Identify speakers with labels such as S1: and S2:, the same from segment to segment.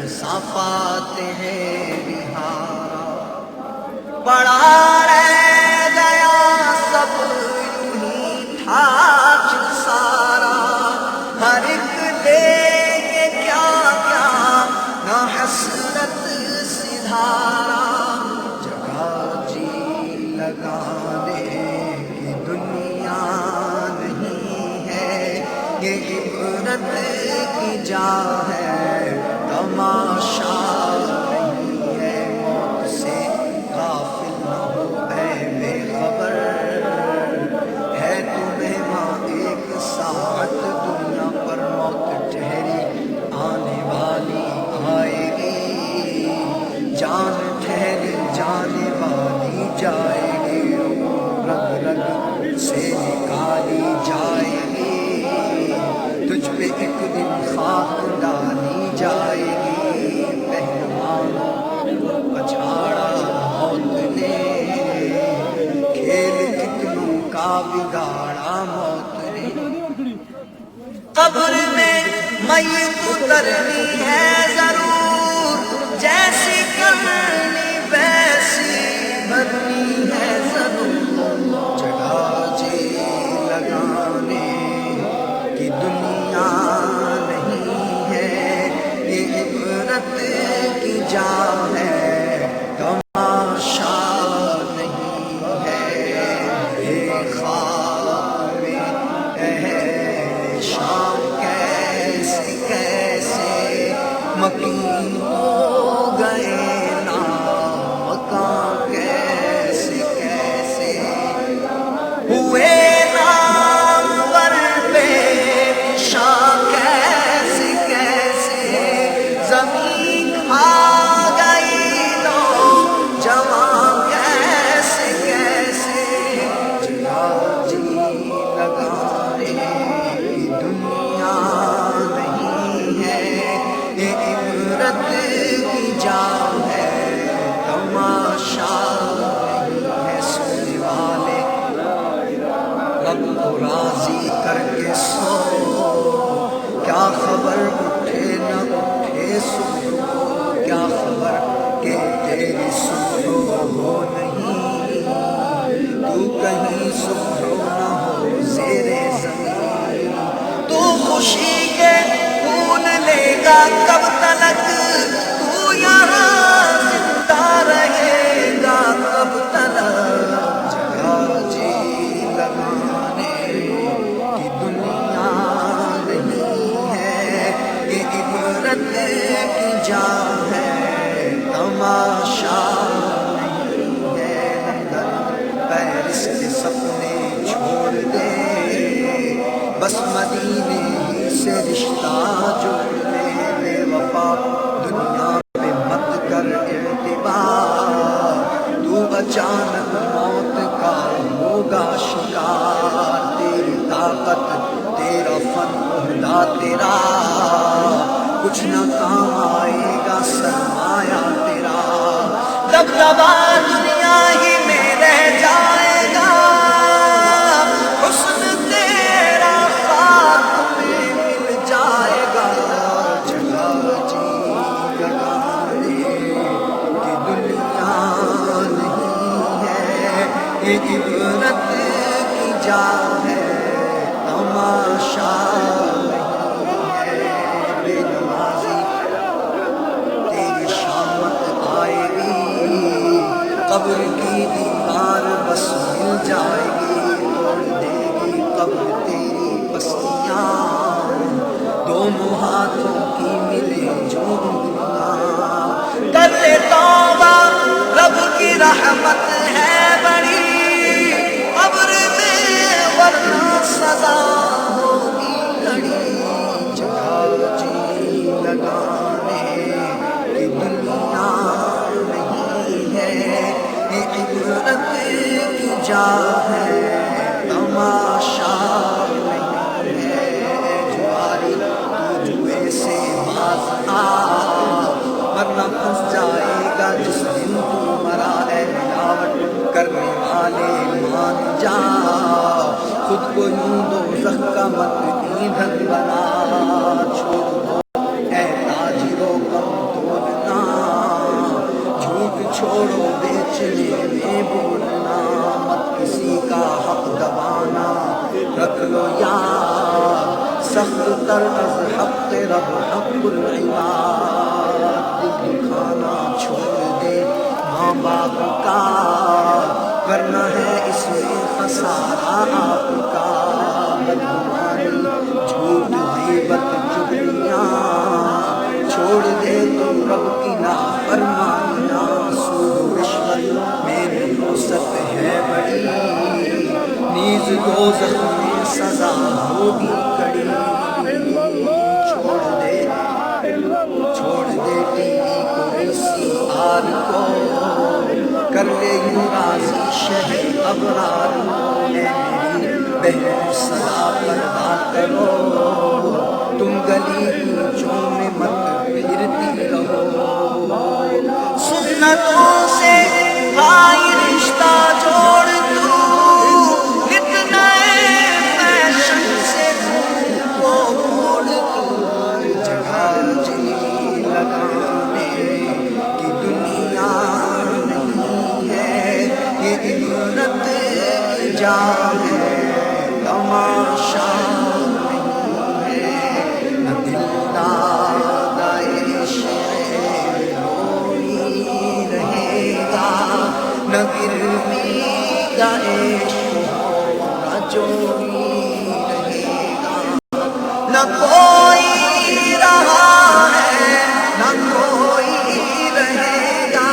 S1: صفات ہے بہارا بڑا رہ گیا سب یوں ہی ٹھاٹ سارا ہر ایک لے کے کیا کیا نہ حسرت سدھارا جگہ جی لگانے کی دنیا نہیں ہے یہ عبرت کی جا ہے تماشا نہیں ہے موت سے غافل نہ ہو اے بے خبر ہے تمہیں ماں ایک ساعت دنیا پر موت ٹھہری آنے والی آئے گی جان ٹھہری جانے والی جائے گی رگ رگ سے نکالی جائے گی تجھ پہ ایک دن خاک ڈالی جائے گی پہلوانوں پچھاڑا موت نے کھیل کتنوں کا بگاڑا موت نے قبر میں میت اترنی ہے ضرور جیسی کرنی ویسی بھرنی ہے ضرور جگہ جی لگانے کی دنیا نہیں ہے یہ عبرت کی جا ہے تماشا نہیں ہے یہ خواب شام کیسے کیسے مکین ہو گئے نا مکان کیسے کیسے ہوئے راضی کر کے سو کیا خبر اٹھے نہ اٹھے صبح کیا خبر کہ تیری صبح ہو نہیں تو کہیں صبح نہ ہو زیر زمین تو خوشی کے پھول لے گا کب تلک تو یہاں زندہ رہے گا کب تلک جگہ جی لگانے کی دنیا نہیں ہے یہ عبرت کی جا ہے تماشا نہیں ہے لندن پیرس کے سپنے چھوڑ دے بس مدینے ہی سے رشتہ جوڑ لے بے وفا دنیا پہ مت کر اعتبار تو اچانک موت کا ہوگا شکار تیری طاقت تیرا فن عہدہ تیرا کچھ نہ کام آئے گا سرمایہ تیرا دبدبا دنیا ہی میں رہ جائے گا حسن تیرا خاک میں مل جائے گا جگہ جی لگانے کی دنیا نہیں ہے یہ عبرت کی جا ہے تماشا قبر کی دیوار بس مل جائے گی توڑ دے گی قبر تیری بستیاں دونوں ہاتھوں کی ملے جو انگلیاں کر لے توبہ رب کی رحمت ہے بڑی قبر میں ورنہ سزا ہوگی کڑی جگہ جی لگانے کی دنیا عبرت کی جا ہے تماشا نہیں ہے جواری تو جوئے سے باز آ ورنہ پھنس جائے گا جس دن تو مرا ہے ملاوٹ کرنے والے مان جا خود کو یوں دوزخ کا مت ایندھن بنا چھوڑ دو اے تاجروں کم تولنا جھوٹ چھوڑو بیچنے میں بولنا مت کسی کا حق دبانا رکھ لو یاد سخت تر از حق رب حق العباد دل دکھانا چھوڑ دے ماں باپ کا ورنہ ہے اس میں خسارہ آپ کا بدگمانی جھوٹ غیبت چغلیاں چھوڑ دے تم رب کی نافرمانیاں سود رشوت میں نحوست ہے بڑی نیز دوزخ میں سزا ہوگی کڑی چھوڑ دے ٹی وی کو اسی حال کو کر لے یوں راضی شہ ابرار اے میری بہن صدا پردہ کرو تم گلی کوچوں میں مت پھرتی رہو سنتوں سے بھائی رشتہ جوڑ تو نت نئے فیشن سے تم کو موڑ تو جگہ جی لگانے کی دنیا نہیں ہے یہ عبرت کی جا ہے تماشا نہ گرمی کا عشق نہ چوری رہے گا نہ کوئی رہا ہے نہ کوئی رہے گا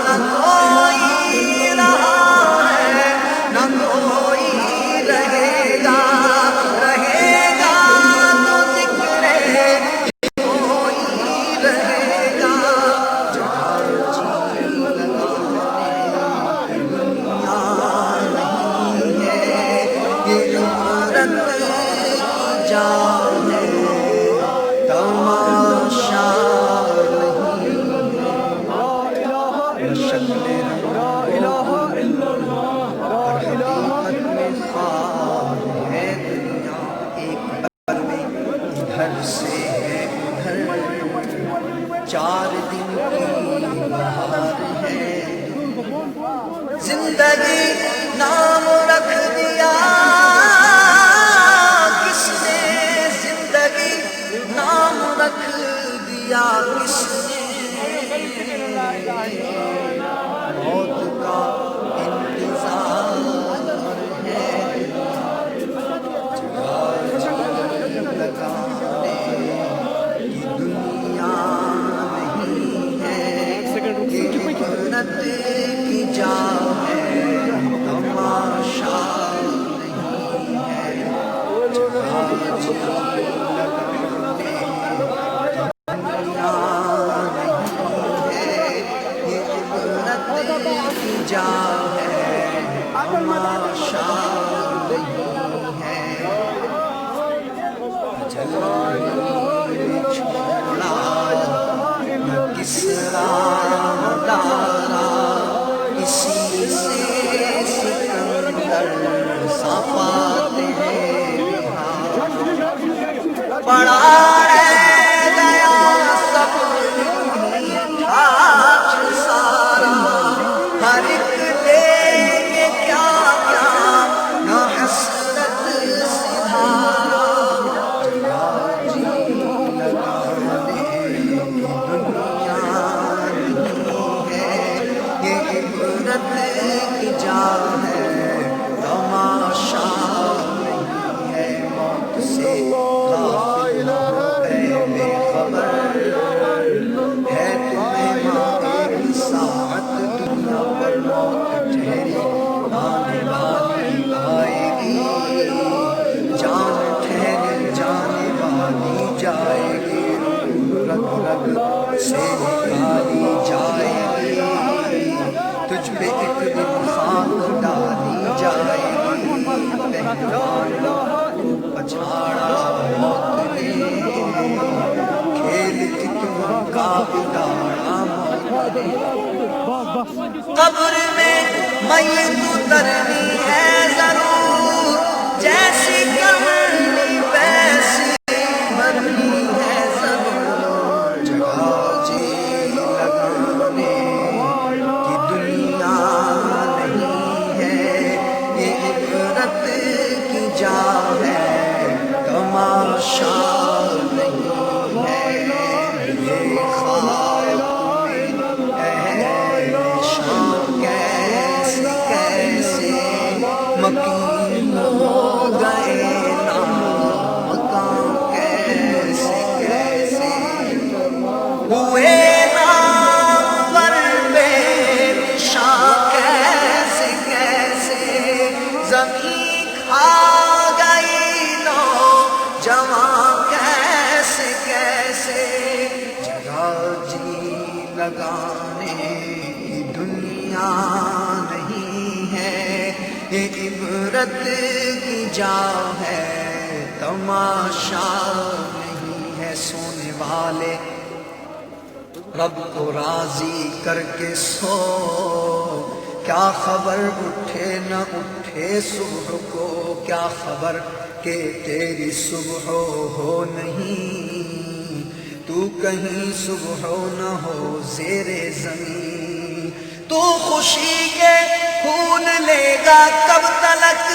S1: نہ کوئی رہا ہے نہ کوئی رہے گا تو ذکر کوئی رہے گا چار دن کی بہار ہے زندگی نام رکھ دیا کس نے زندگی نام رکھ دیا کس نے موت کا انتظار ہے لگانے کی دنیا نہیں ہے عبرت کی جا ہے تماشا جا ہے تماشا نہیں ہے جلوی چھوڑا نہ کسرا نہ دارا اسی سے سکندر صفات ہے پڑا رہ گیا سب آج سارا ہر ایک دے کے کیا کیا نہ حسرت سدھارا جی لگانے دنیا نہیں ہے یہ عبرت کی جا ہے تماشا نہیں ہے موت سے غافل اے بے خبر ہے تمہیں ماں ایک ساعت دنیا پر موت ٹھہری آنے والی آئے گی جان ٹھہری جانے والی جائے گی رگ رگ سے نکالی جائے گی تجھ پہ ایک دن خاک ڈالی جائے گی پہلوان کو پچھاڑا موت نے کھیل کتنوں کا اڑاڑا موت نے قبر میں میت اترنی ہے ضرور جیسی کرنی ویسی مرنی ہے ضرور جگہ جی لگانے کی دنیا نہیں ہے یہ عبرت کی جا ہے تماشا نہیں ہے یہ خواب مکین ہو گئے مکان کیسے کیسے ہوئے نامور بے نشان کیسے کیسے زمین کھا گئی نوجوان کیسے کیسے جگہ جی لگانے کی دنیا نہیں ہے یہ عبرت کی جا ہے تماشا نہیں ہے سونے والے رب کو راضی کر کے سو کیا خبر اٹھے نہ اٹھے صبح کو کیا خبر کہ تیری صبح ہو نہیں تو کہیں صبح نہ ہو زیر زمین تو خوشی کے پھول لے گا کب تلک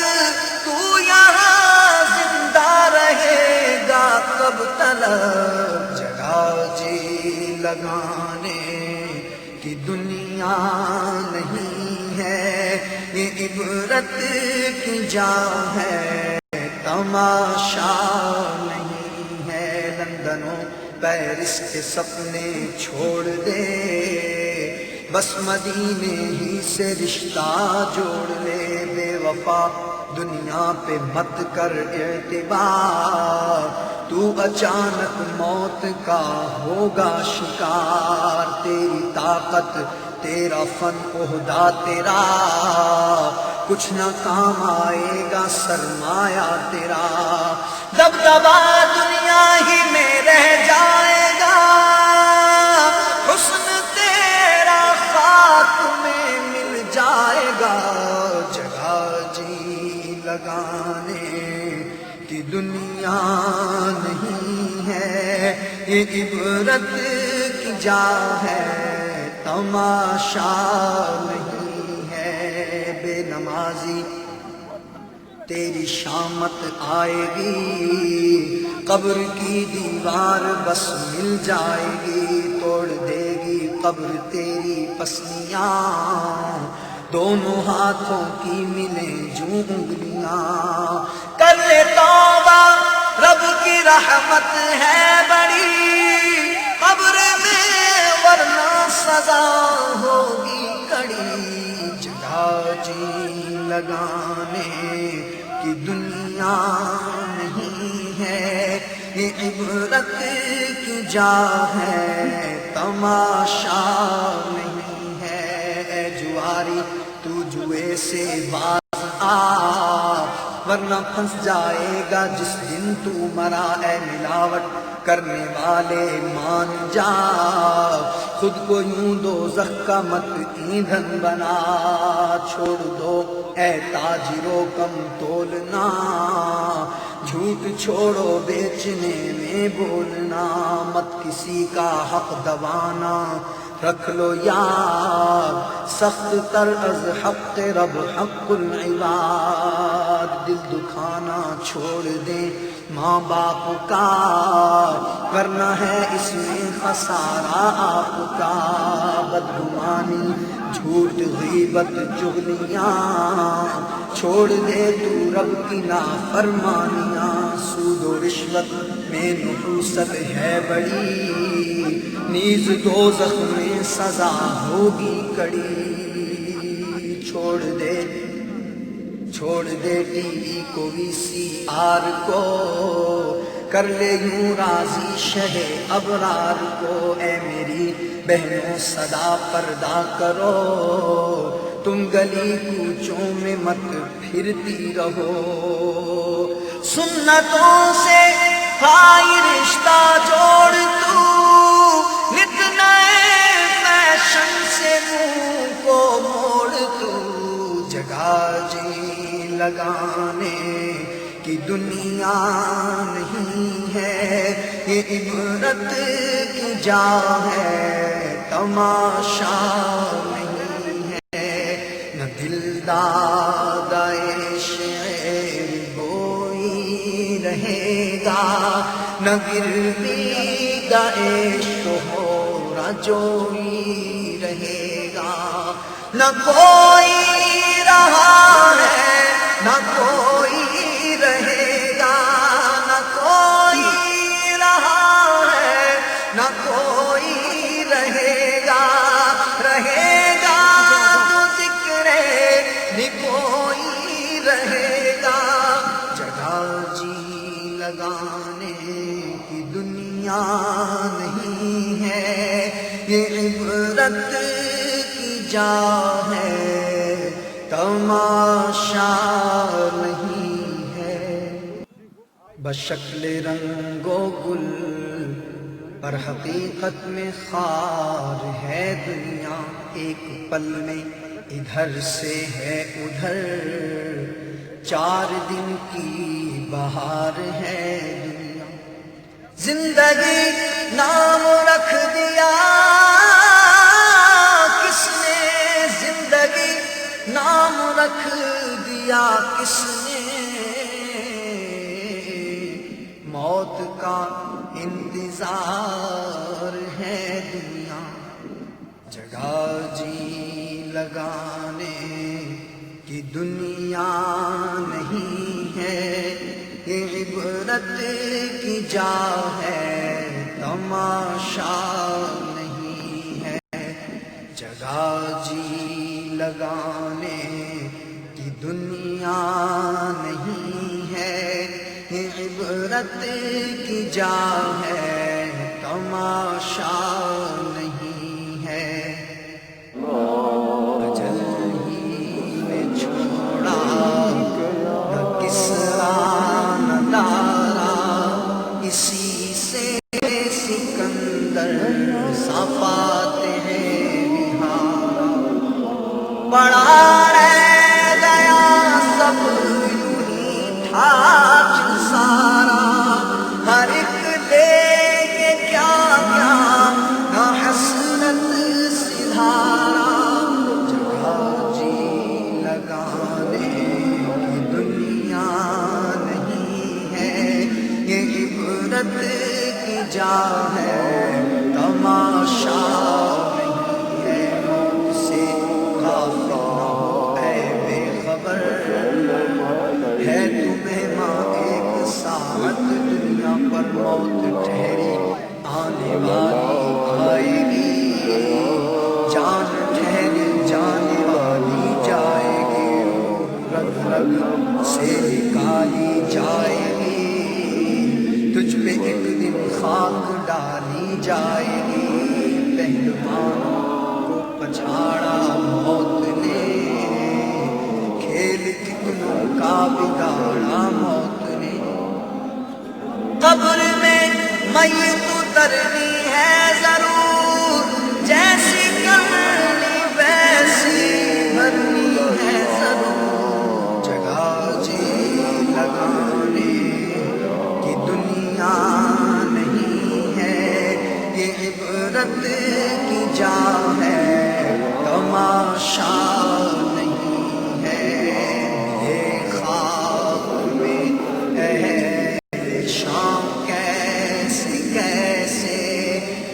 S1: تو یہاں زندہ رہے گا کب تلک جگہ جی لگانے کی دنیا نہیں ہے یہ عبرت کی جا ہے تماشا نہیں ہے لندنوں پیرس کے سپنے چھوڑ دے بس مدینے ہی سے رشتہ جوڑ لے بے وفا دنیا پہ مت کر اعتبار تو اچانک موت کا ہوگا شکار تیری طاقت تیرا فن عہدہ تیرا کچھ نہ کام آئے گا سرمایہ تیرا دبدبا دنیا ہی میں رہ جائے گا حسن میں مل جائے گا جگہ جی لگانے کی دنیا نہیں ہے یہ عبرت کی جا ہے تماشا نہیں ہے بے نمازی تیری شامت آئے گی قبر کی دیوار بس مل جائے گی توڑ دے گی قبر تیری پسلیاں دونوں ہاتھوں کی ملیں جو انگلیاں کر لے توبہ رب کی رحمت ہے بڑی قبر میں ورنہ سزا ہوگی کڑی جگہ جی لگانے کی دنیا نہیں یہ عبرت کی جا ہے تماشا نہیں ہے، اے جواری تو جوئے سے باز آ ورنہ پھنس جائے گا جس دن تو مرا، اے ملاوٹ کرنے والے مان جا، خود کو یوں دوزخ کا مت ایندھن بنا، چھوڑ دو اے تاجروں کم تولنا، جھوٹ چھوڑو بیچنے میں بولنا، مت کسی کا حق دبانا، رکھ لو یاد سخت تر از حق رب حق العباد، دل دکھانا چھوڑ دیں ماں باپ کا، کرنا ہے اس میں خسارہ آپ کا، بدگمانی جھوٹ غیبت چغلیاں چھوڑ دے تو رب کی نافرمانیاں، سود و رشوت میں نحوست ہے بڑی، نیز دوزخ میں سزا ہوگی کڑی، چھوڑ دے ٹی وی کو وی سی آر کو، کر لے یوں راضی شہ ابرار کو، اے میری بہنوں صدا پردہ کرو، تم گلی کوچوں میں مت پھرتی رہو، سنتوں سے ہائی رشتہ جوڑ تو، نت نئے فیشن سے منہ کو موڑ تو، جگہ جی لگانے کی دنیا نہیں ہے، یہ عبرت کی جا ہے تماشا نہیں ہے، نہ دل دادا شعر بوئی رہے گا، نہ گروی گائے شہورا جوئی رہے گا، نہ کوئی رہا ہے نہ کوئی رہے گا، نہ کوئی رہا ہے نہ کوئی رہے گا، رہے گا تو ذکر نکوئی رہے گا، جگہ جی لگانے کی دنیا نہیں ہے، یہ عبرت کی جا ہے تماشا نہیں ہے، بشکل رنگ و گل پر حقیقت میں خار ہے دنیا، ایک پل میں ادھر سے ہے ادھر، 4 دن کی بہار ہے دنیا، زندگی نام رکھ دیا کس نے، زندگی نام رکھ دیا کس نے، موت کا انتظار ہے دنیا، جگہ جی لگانے کی دنیا نہیں ہے، یہ عبرت کی جا ہے تماشا نہیں ہے، جگہ جی لگانے کی دنیا نہیں ہے، یہ عبرت کی جا ہے تماشا نہیں ہے، اجل ہی نے چھوڑا نہ کسرا نہ دارا، اسی سے سکندر صفات ہے بہارا، پڑا رہ گیا سب یوں ہی تھا سارا، ہر ایک دے کے کیا کیا نہ حسرت سدھارا، جگہ جی لگانے کی دنیا نہیں ہے، یہ عبرت کی جا ہے تماشا نہیں ہے، موت سے غافل نہ ہو اے بے خبر، ہے تمہیں ماں ایک ساعت دنیا پر موت ٹھہری آنے والی آئے گی، جان ٹھہری جانے والی جائے گی، رگ رگ سے نکالی جائے گی، تجھ پہ ایک دن خاک ڈالی جائے گی، پہلوانوں کو پچھاڑا موت نے، کھیل کتنوں کا بگاڑا موت نے۔ قبر میں میت اترنی ہے ضرور، جیسی کرنی ویسی بھرنی ہے ضرور، جگہ جی لگانے کی دنیا نہیں ہے، یہ عبرت کی جا ہے، تماشا نہیں ہے۔ یہ خواب میں اہل شام کیسے کیسے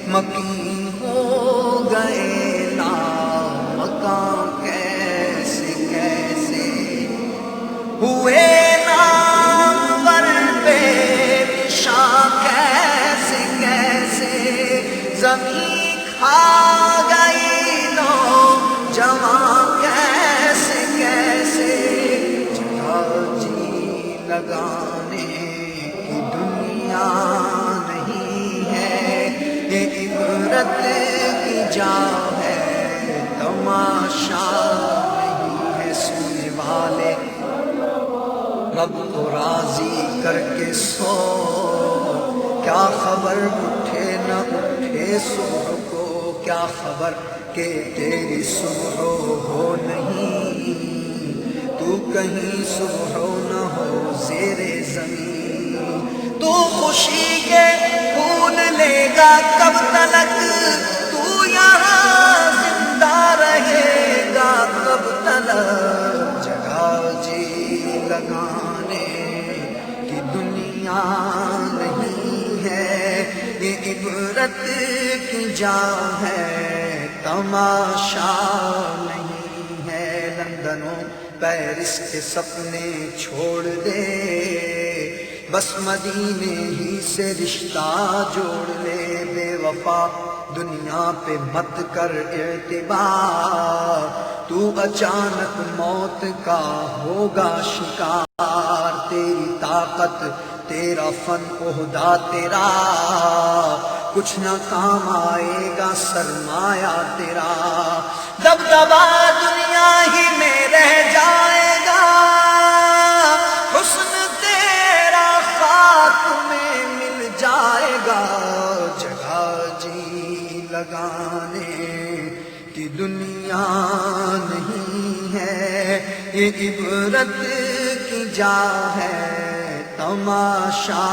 S1: مکین ہو گئے، لامکاں کیسے کیسے ہوئے، نامور بے نشاں کیسے کیسے زمین کھا گئی نوجواں کیسے کیسے، جگہ جی لگانے کی دنیا نہیں ہے، یہ عبرت کی جا ہے، تماشا نہیں ہے۔ سونے والے رب کو راضی کر کے سو، کیا خبر اٹھے نہ اٹھے صبح کو، کیا خبر کہ تیری صبح ہو نہیں، تو کہیں صبح نہ ہو زیر زمین، تو خوشی کے پھول لے گا کب تلک، تو یہاں زندہ رہے گا کب تلک، جگہ جی لگانے کی دنیا نہیں ہے، یہ عبرت کی جا ہے، تماشا نہیں ہے۔ لندنوں پیرس کے سپنے چھوڑ دے، بس مدینے ہی سے رشتہ جوڑ لے، بے وفا دنیا پہ مت کر اعتبار، تو اچانک موت کا ہوگا شکار، تیری طاقت تیرا فن عہدہ تیرا، کچھ نہ کام آئے گا سرمایہ تیرا، دبدبا دنیا ہی میں رہ جائے گا، حسن تیرا خاک میں مل جائے گا، جگہ جی لگانے کی دنیا نہیں ہے، یہ عبرت کی جا ہے، تماشا